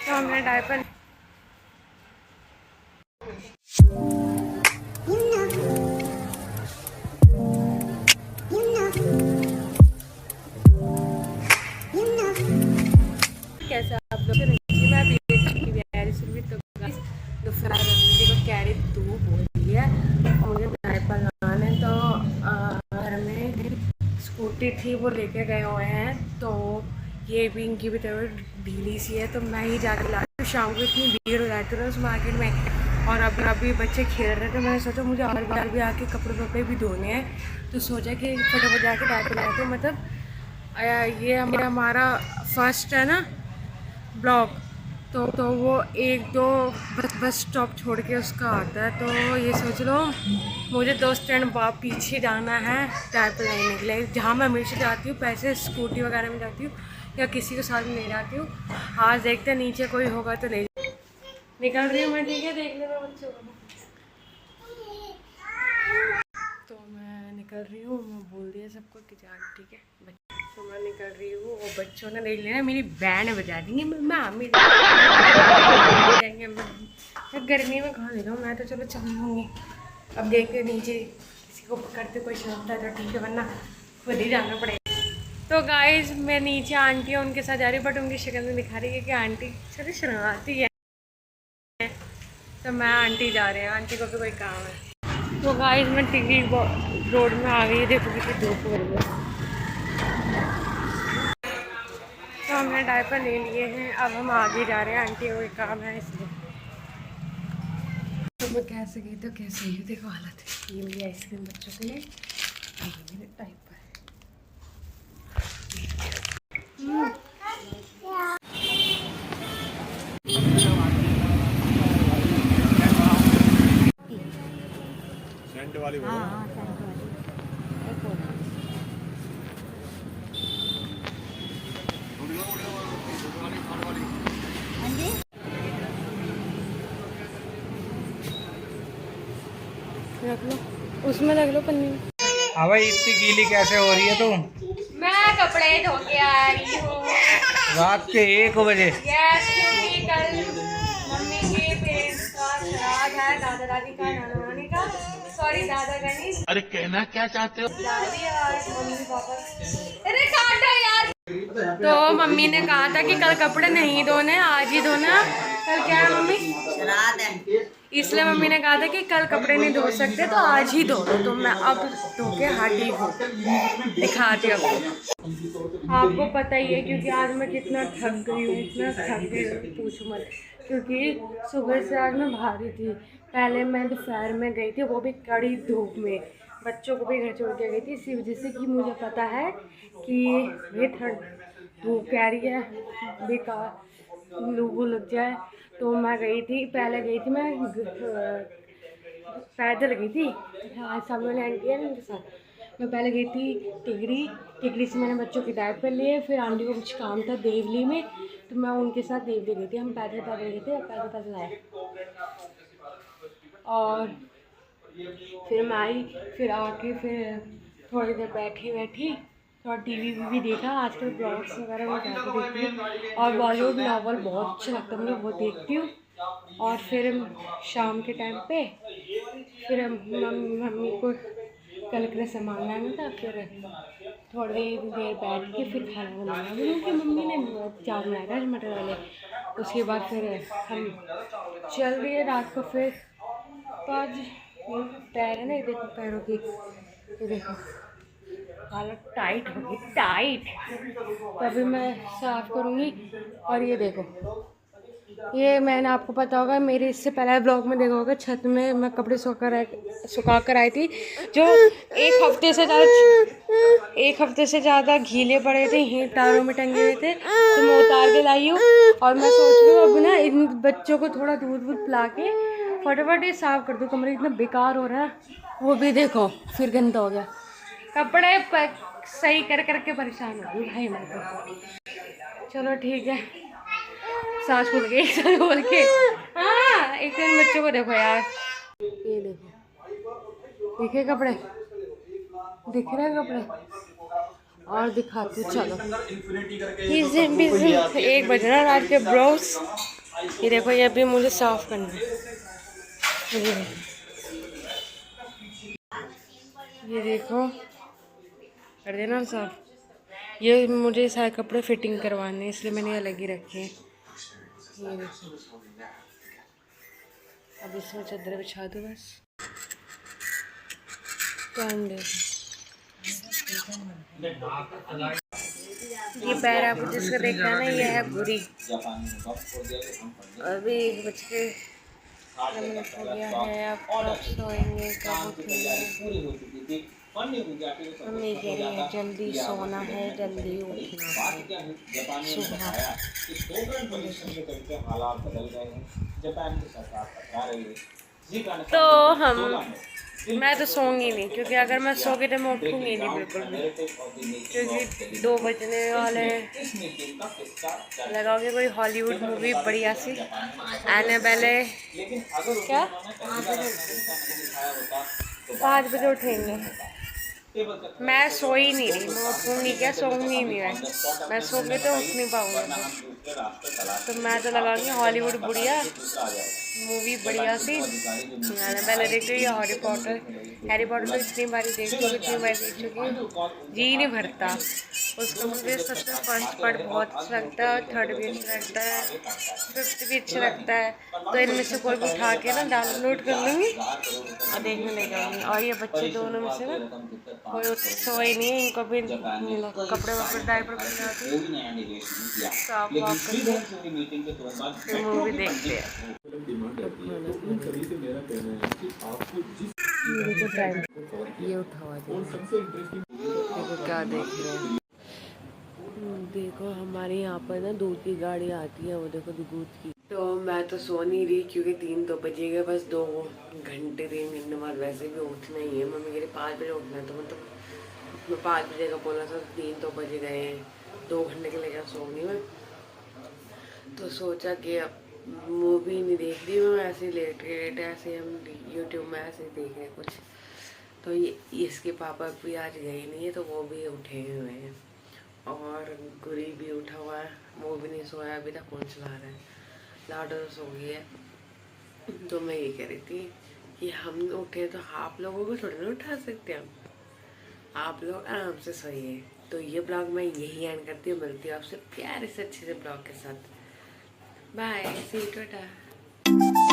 तो हमने डायपर कैसे आप लोग मैं भी की भी तो दोपहर को कैरी धूप हो रही है और मुझे डायपर लगाने तो घर में स्कूटी थी वो लेके गए हुए हैं, तो ये भी इनकी भी तबीयत ढीली सी है तो मैं ही जाके ला रही हूँ। शाम को इतनी भीड़ हो जाती है उस मार्केट में और अभी बच्चे खेल रहे थे, मैंने सोचा मुझे और बार भी आके कपड़े भी धोने हैं तो सोचा कि फटाफट जाके डायपर लगाते हैं। मतलब ये हमारा फर्स्ट है ना ब्लॉग, तो वो एक दो बस स्टॉप छोड़ के उसका आता है, तो ये सोच लो मुझे 2 स्टैंड पीछे जाना है डायपर लेने के लिए। जहाँ मैं हमेशा जाती हूँ पैसे स्कूटी वगैरह में जाती हूँ या किसी के साथ में ले जाती हूँ। आज देखते हैं नीचे कोई होगा तो ले निकल रही हूँ मैं, ठीक है देख लेना बच्चों को। तो मैं निकल रही हूँ, मैं बोल दिया सबको कि जान ठीक है तो मैं निकल रही हूँ और बच्चों ने देख लेना मेरी बैंड बजा देंगे मम्मी गर्मी में कहाँ दे रहा हूँ मैं, तो चलो चल लूँगी। अब देखते नीचे किसी को पकड़ते कोई चलता है तो ठीक है वरना खुद ही जाना पड़ेगा। तो गाइस मैं नीचे आंटी है उनके साथ जा रही हूँ बट उनकी शक्ल में दिखा रही है कि आंटी चलो शर्माती है, तो मैं आंटी जा रहे हैं, आंटी को भी कोई काम है। तो गाइस मैं टिकरी रोड में आ गई, देखो कितनी धूप हो रही है। तो हमने डायपर ले लिए हैं, अब हम आगे जा रहे हैं, आंटी को कोई काम है इसलिए। तो मैं कैसे गई तो कैसे ही देखो हालत, ये मेरी आइसक्रीम बच्चों के लिए, ये मेरे डायपर। सेंट वाली हाँ रख लो उसमें, रख लो पन्नी में। हाँ भाई इतनी गीली कैसे हो रही है तू? मैं कपड़े धो के आ रही हूँ रात के 1 बजे। यस, क्योंकि कल मम्मी के पेरेंट्स का श्राद्ध है, दादा दादी का, नाना नानी का, सॉरी दादा गणेश। अरे कहना क्या चाहते हो? दादी और मम्मी पापा। अरे काटो यार। तो मम्मी ने कहा था कि कल कपड़े नहीं धोने आज ही धोना। कल क्या है मम्मी? श्राद्ध है, इसलिए मम्मी ने कहा था कि कल कपड़े नहीं धो सकते तो आज ही धो दो। तो मैं अब धो के हटी हूँ, दिखाती हूँ आपको पता ही है क्योंकि आज मैं कितना थक गई हूँ, इतना थक गई हूँ पूछो मत, क्योंकि सुबह से आज मैं भारी थी। पहले मैं दोपहर में गई थी वो भी कड़ी धूप में, बच्चों को भी घर छोड़ के गई थी इसी वजह से कि मुझे पता है कि ये धूप कह रही है बेकार लू लग जाए। तो मैं गई थी, पहले गई थी मैं पैदल गई थी, हाँ सामने वाली आंटी है ना उनके साथ। मैं पहले गई थी टिकरी से मैंने बच्चों की डायपर लिए, फिर आंटी को कुछ काम था देवली में तो मैं उनके साथ देवली गई थी। हम पैदल गए थे और पैदल आए और फिर मैं आई, फिर आके फिर थोड़ी देर बैठी थोड़ा टीवी भी देखा। आजकल ब्लॉग्स वगैरह मैं ज़्यादा देखती हूँ और बॉलीवुड नॉवल बहुत अच्छा लगता है मुझे, वो देखती हूँ। और फिर शाम के टाइम पे फिर मम्मी को कल के लिए सामान लाना था, फिर थोड़ी देर बैठ के फिर खाना बनाना क्योंकि मम्मी ने चावल बनाया था मटर वाले। उसके बाद फिर हम चल रही है रात को। फिर तो आज पैर है ना, ये देखो पैरों की, ये देखो हालत टाइट होगी टाइट, तभी मैं साफ करूँगी। और ये देखो ये मैंने आपको पता होगा मेरे इससे पहले ब्लॉग में देखा होगा, छत में मैं कपड़े सुखा कर आई थी जो एक हफ्ते से ज़्यादा गीले पड़े थे, यहीं तारों में टंगे हुए थे, तो मैं उतार के लाई हूँ। और मैं सोच रही हूँ अब ना इन बच्चों को थोड़ा दूध पिला के फटाफट ये साफ़ कर दूँ, कमरा इतना बेकार हो रहा है। वो भी देखो फिर गंदा हो गया, कपड़े सही कर करके परेशान हो गई भाई मैं तो। चलो ठीक है, सांस फूल गई एक बोल के। हाँ एक दिन बच्चों को देखो यार, ये देखो दिखे कपड़े, दिख रहे हैं कपड़े और दिखाती हूँ। चलो 1 बज रहा रात के ब्रोस। ये देखो, ये अभी मुझे साफ करना है। ये देखो, कर देना साफ। ये मुझे सारे कपड़े फिटिंग करवाने हैं, इसलिए मैंने अलग ही रखे हैं। ये देखो, अब इसमें चादर बिछा दो बस। पहन दे। ये पैर आपको जिसका देखना है ना, ये है गुरी। अभी 1:00 हो गया है। अब कब सोएंगे, कब उठेंगे? मम्मी कह रही है जल्दी सोना है, जल्दी उठना है सुबह। तो मैं तो सोऊंगी नहीं, क्योंकि अगर मैं सो गई तो मैं उठूंगी नहीं बिल्कुल भी, क्योंकि 2 बजने वाले हैं। लगाओगे कोई हॉलीवुड मूवी बढ़िया सी, एनाबेले। क्या 5 बजे उठेंगे? मैं सो ही नहीं रही, मैं उठूंगी क्या? सोऊंगी नहीं मैं सो के तो उठ नहीं पाऊंगा। तो मैं तो लगाऊंगी हॉलीवुड बढ़िया मूवी, बढ़िया सी। पहले देख रही है हैरी पॉटर तो इतनी बारी देख चुकी हूँ, जी नहीं भरता उसका। मुझे सबसे फर्स्ट पार्ट बहुत अच्छा लगता है, थर्ड भी अच्छा लगता है, फिफ्थ भी अच्छा लगता है। तो इनमें से कोई भी उठा के ना डाउनलोड कर लूँगी और देखने ले जाऊँगी। और ये बच्चे दोनों में से ना कोई सोए नहीं है, इनको भी कपड़े वपड़े डायपर पहनाती साफ वाफ करके मूवी देखते हैं। ये उठा हुआ देखो क्या देख रहे हैं। देखो हमारे यहाँ पर ना दूध की गाड़ी आती है, वो देखो दूध की। तो मैं तो सो नहीं रही, क्योंकि 3 तो बजे गए, बस 2 घंटे 3 घंटे बाद वैसे भी उठना ही है। मम्मी कह रही 5 बजे उठना है, तो मतलब मैं 5 बजे का बोला था, 3 तो बजे गए हैं, 2 घंटे के लिए क्या सोऊंगी मैं। तो सोचा कि अब मूवी नहीं देख रही मैं, ऐसे लेट ऐसे हम यूट्यूब में ऐसे देख रहे कुछ। तो ये इसके पापा भी आज गए नहीं है, तो वो भी उठे हुए हैं, और गुरी भी उठा हुआ है, वो भी नहीं सोया अभी तक। कौन चला रहा है? लाडो सो गई है। तो मैं ये कह रही थी कि हम उठे तो आप लोगों को थोड़ी ना उठा सकते हम, आप लोग आराम से सोइए। तो ये ब्लॉग मैं यही एंड करती हूँ, मिलती हूँ आपसे प्यारे से अच्छे से ब्लॉग के साथ। Bye, see you, Tata.